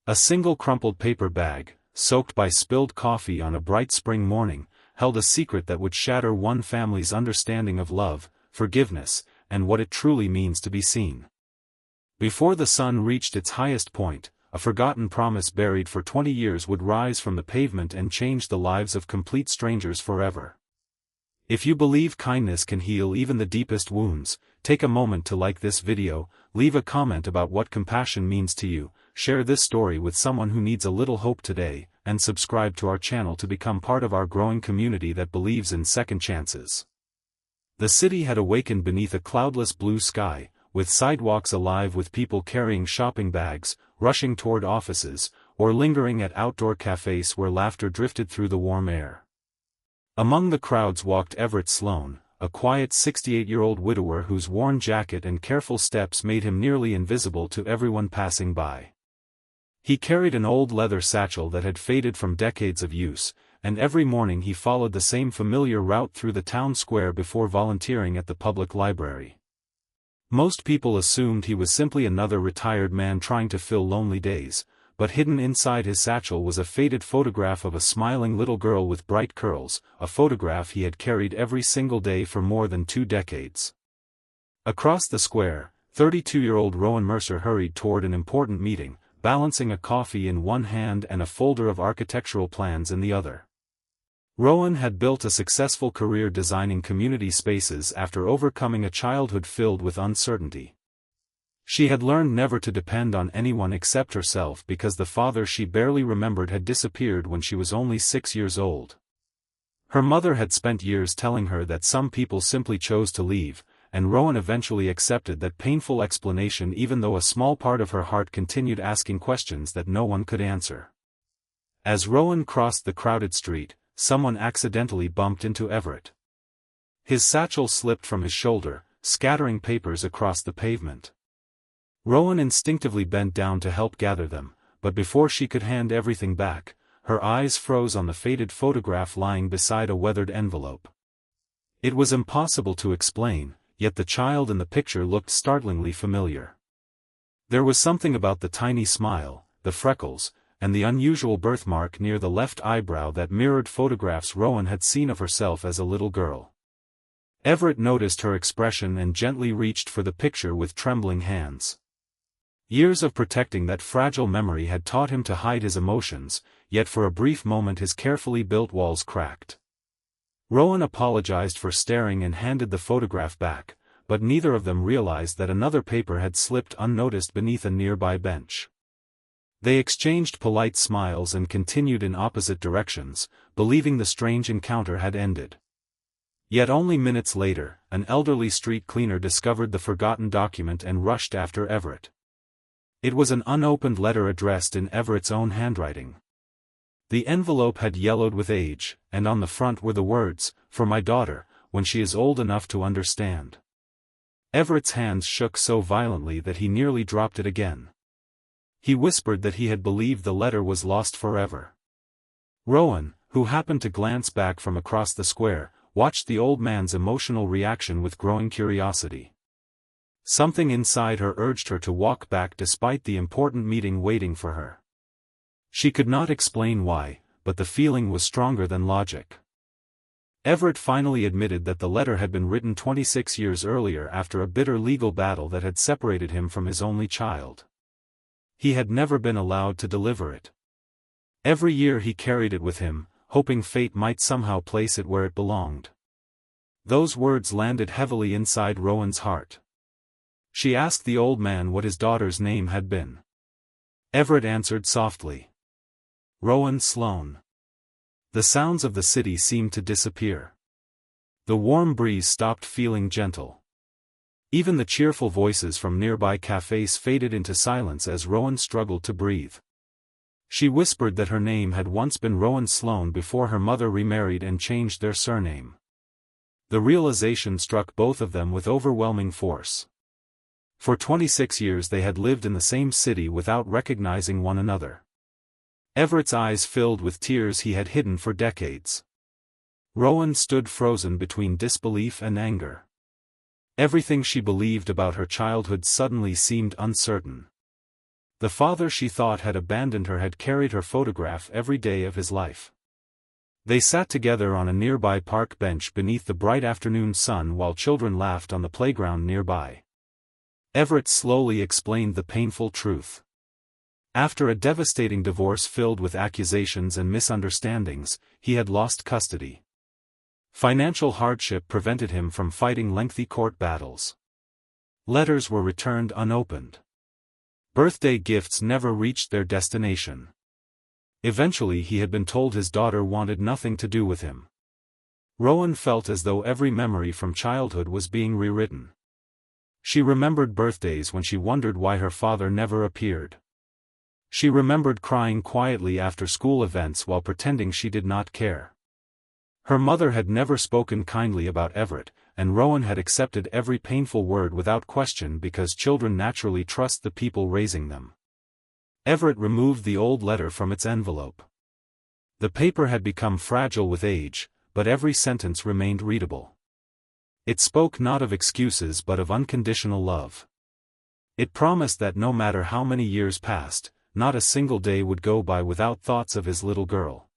A single crumpled paper bag, soaked by spilled coffee on a bright spring morning, held a secret that would shatter one family's understanding of love, forgiveness, and what it truly means to be seen. Before the sun reached its highest point, a forgotten promise buried for 20 years would rise from the pavement and change the lives of complete strangers forever. If you believe kindness can heal even the deepest wounds, take a moment to like this video, leave a comment about what compassion means to you, share this story with someone who needs a little hope today, and subscribe to our channel to become part of our growing community that believes in second chances. The city had awakened beneath a cloudless blue sky, with sidewalks alive with people carrying shopping bags, rushing toward offices, or lingering at outdoor cafes where laughter drifted through the warm air. Among the crowds walked Everett Sloane, a quiet 68-year-old widower whose worn jacket and careful steps made him nearly invisible to everyone passing by. He carried an old leather satchel that had faded from decades of use, and every morning he followed the same familiar route through the town square before volunteering at the public library. Most people assumed he was simply another retired man trying to fill lonely days, but hidden inside his satchel was a faded photograph of a smiling little girl with bright curls, a photograph he had carried every single day for more than 2 decades. Across the square, 32-year-old Rowan Mercer hurried toward an important meeting, balancing a coffee in one hand and a folder of architectural plans in the other. Rowan had built a successful career designing community spaces after overcoming a childhood filled with uncertainty. She had learned never to depend on anyone except herself because the father she barely remembered had disappeared when she was only 6 years old. Her mother had spent years telling her that some people simply chose to leave, and Rowan eventually accepted that painful explanation even though a small part of her heart continued asking questions that no one could answer. As Rowan crossed the crowded street, someone accidentally bumped into Everett. His satchel slipped from his shoulder, scattering papers across the pavement. Rowan instinctively bent down to help gather them, but before she could hand everything back, her eyes froze on the faded photograph lying beside a weathered envelope. It was impossible to explain, yet the child in the picture looked startlingly familiar. There was something about the tiny smile, the freckles, and the unusual birthmark near the left eyebrow that mirrored photographs Rowan had seen of herself as a little girl. Everett noticed her expression and gently reached for the picture with trembling hands. Years of protecting that fragile memory had taught him to hide his emotions, yet for a brief moment his carefully built walls cracked. Rowan apologized for staring and handed the photograph back, but neither of them realized that another paper had slipped unnoticed beneath a nearby bench. They exchanged polite smiles and continued in opposite directions, believing the strange encounter had ended. Yet only minutes later, an elderly street cleaner discovered the forgotten document and rushed after Everett. It was an unopened letter addressed in Everett's own handwriting. The envelope had yellowed with age, and on the front were the words, "For my daughter, when she is old enough to understand." Everett's hands shook so violently that he nearly dropped it again. He whispered that he had believed the letter was lost forever. Rowan, who happened to glance back from across the square, watched the old man's emotional reaction with growing curiosity. Something inside her urged her to walk back despite the important meeting waiting for her. She could not explain why, but the feeling was stronger than logic. Everett finally admitted that the letter had been written 26 years earlier after a bitter legal battle that had separated him from his only child. He had never been allowed to deliver it. Every year he carried it with him, hoping fate might somehow place it where it belonged. Those words landed heavily inside Rowan's heart. She asked the old man what his daughter's name had been. Everett answered softly. Rowan Sloane. The sounds of the city seemed to disappear. The warm breeze stopped feeling gentle. Even the cheerful voices from nearby cafes faded into silence as Rowan struggled to breathe. She whispered that her name had once been Rowan Sloane before her mother remarried and changed their surname. The realization struck both of them with overwhelming force. For 26 years they had lived in the same city without recognizing one another. Everett's eyes filled with tears he had hidden for decades. Rowan stood frozen between disbelief and anger. Everything she believed about her childhood suddenly seemed uncertain. The father she thought had abandoned her had carried her photograph every day of his life. They sat together on a nearby park bench beneath the bright afternoon sun while children laughed on the playground nearby. Everett slowly explained the painful truth. After a devastating divorce filled with accusations and misunderstandings, he had lost custody. Financial hardship prevented him from fighting lengthy court battles. Letters were returned unopened. Birthday gifts never reached their destination. Eventually he had been told his daughter wanted nothing to do with him. Rowan felt as though every memory from childhood was being rewritten. She remembered birthdays when she wondered why her father never appeared. She remembered crying quietly after school events while pretending she did not care. Her mother had never spoken kindly about Everett, and Rowan had accepted every painful word without question because children naturally trust the people raising them. Everett removed the old letter from its envelope. The paper had become fragile with age, but every sentence remained readable. It spoke not of excuses but of unconditional love. It promised that no matter how many years passed, not a single day would go by without thoughts of his little girl.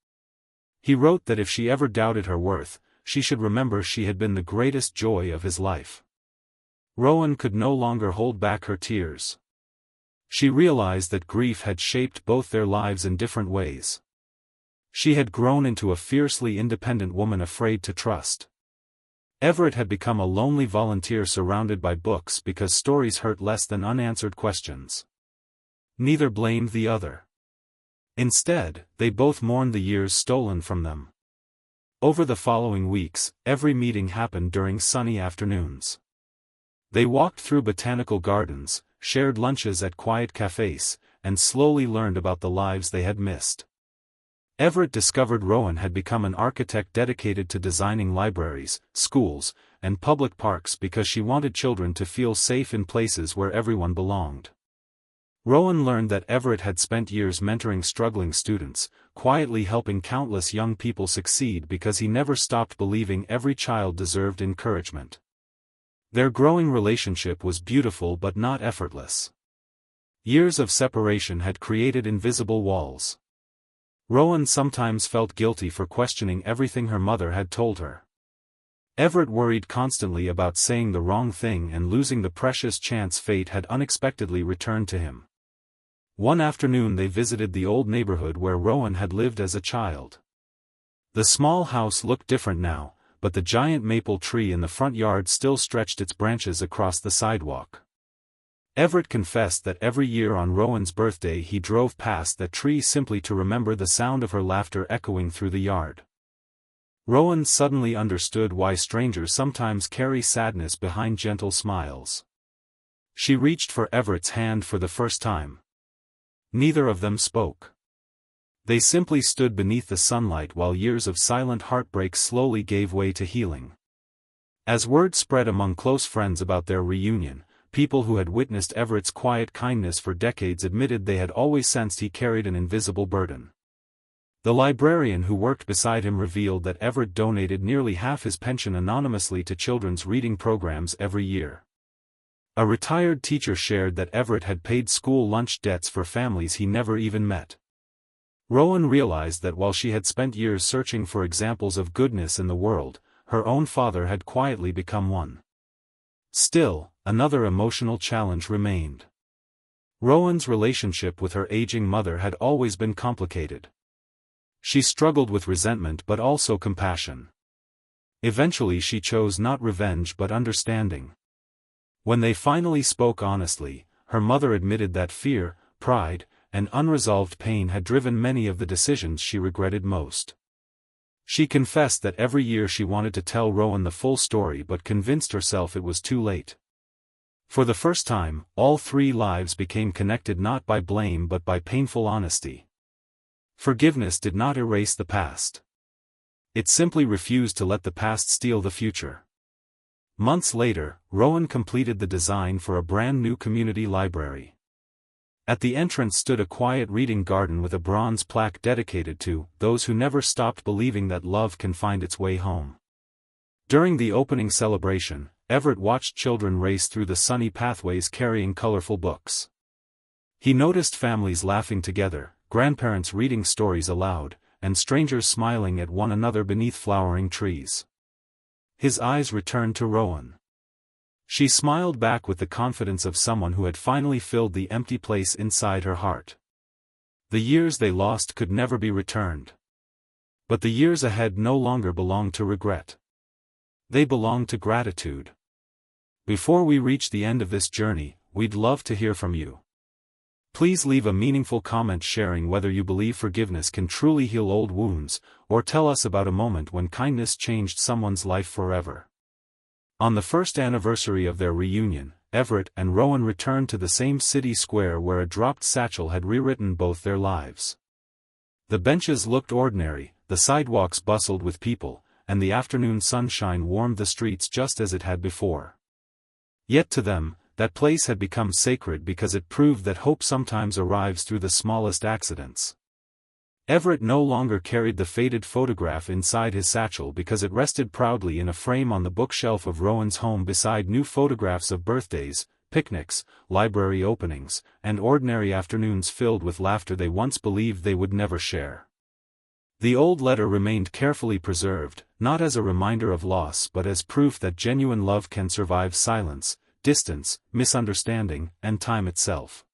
He wrote that if she ever doubted her worth, she should remember she had been the greatest joy of his life. Rowan could no longer hold back her tears. She realized that grief had shaped both their lives in different ways. She had grown into a fiercely independent woman afraid to trust. Everett had become a lonely volunteer surrounded by books because stories hurt less than unanswered questions. Neither blamed the other. Instead, they both mourned the years stolen from them. Over the following weeks, every meeting happened during sunny afternoons. They walked through botanical gardens, shared lunches at quiet cafes, and slowly learned about the lives they had missed. Everett discovered Rowan had become an architect dedicated to designing libraries, schools, and public parks because she wanted children to feel safe in places where everyone belonged. Rowan learned that Everett had spent years mentoring struggling students, quietly helping countless young people succeed because he never stopped believing every child deserved encouragement. Their growing relationship was beautiful but not effortless. Years of separation had created invisible walls. Rowan sometimes felt guilty for questioning everything her mother had told her. Everett worried constantly about saying the wrong thing and losing the precious chance fate had unexpectedly returned to him. One afternoon they visited the old neighborhood where Rowan had lived as a child. The small house looked different now, but the giant maple tree in the front yard still stretched its branches across the sidewalk. Everett confessed that every year on Rowan's birthday he drove past that tree simply to remember the sound of her laughter echoing through the yard. Rowan suddenly understood why strangers sometimes carry sadness behind gentle smiles. She reached for Everett's hand for the first time. Neither of them spoke. They simply stood beneath the sunlight while years of silent heartbreak slowly gave way to healing. As word spread among close friends about their reunion, people who had witnessed Everett's quiet kindness for decades admitted they had always sensed he carried an invisible burden. The librarian who worked beside him revealed that Everett donated nearly half his pension anonymously to children's reading programs every year. A retired teacher shared that Everett had paid school lunch debts for families he never even met. Rowan realized that while she had spent years searching for examples of goodness in the world, her own father had quietly become one. Still, another emotional challenge remained. Rowan's relationship with her aging mother had always been complicated. She struggled with resentment but also compassion. Eventually she chose not revenge but understanding. When they finally spoke honestly, her mother admitted that fear, pride, and unresolved pain had driven many of the decisions she regretted most. She confessed that every year she wanted to tell Rowan the full story but convinced herself it was too late. For the first time, all three lives became connected not by blame but by painful honesty. Forgiveness did not erase the past. It simply refused to let the past steal the future. Months later, Rowan completed the design for a brand new community library. At the entrance stood a quiet reading garden with a bronze plaque dedicated to those who never stopped believing that love can find its way home. During the opening celebration, Everett watched children race through the sunny pathways carrying colorful books. He noticed families laughing together, grandparents reading stories aloud, and strangers smiling at one another beneath flowering trees. His eyes returned to Rowan. She smiled back with the confidence of someone who had finally filled the empty place inside her heart. The years they lost could never be returned. But the years ahead no longer belonged to regret. They belonged to gratitude. Before we reach the end of this journey, we'd love to hear from you. Please leave a meaningful comment sharing whether you believe forgiveness can truly heal old wounds, or tell us about a moment when kindness changed someone's life forever. On the first anniversary of their reunion, Everett and Rowan returned to the same city square where a dropped satchel had rewritten both their lives. The benches looked ordinary, the sidewalks bustled with people, and the afternoon sunshine warmed the streets just as it had before. Yet to them, that place had become sacred because it proved that hope sometimes arrives through the smallest accidents. Everett no longer carried the faded photograph inside his satchel because it rested proudly in a frame on the bookshelf of Rowan's home beside new photographs of birthdays, picnics, library openings, and ordinary afternoons filled with laughter they once believed they would never share. The old letter remained carefully preserved, not as a reminder of loss but as proof that genuine love can survive silence, distance, misunderstanding, and time itself.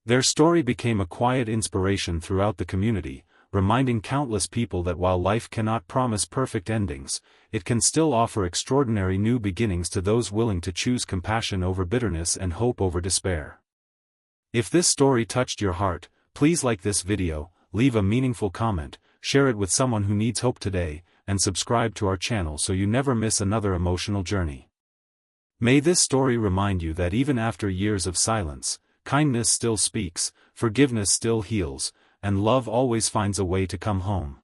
Their story became a quiet inspiration throughout the community, reminding countless people that while life cannot promise perfect endings, it can still offer extraordinary new beginnings to those willing to choose compassion over bitterness and hope over despair. If this story touched your heart, please like this video, leave a meaningful comment, share it with someone who needs hope today, and subscribe to our channel so you never miss another emotional journey. May this story remind you that even after years of silence, kindness still speaks, forgiveness still heals, and love always finds a way to come home.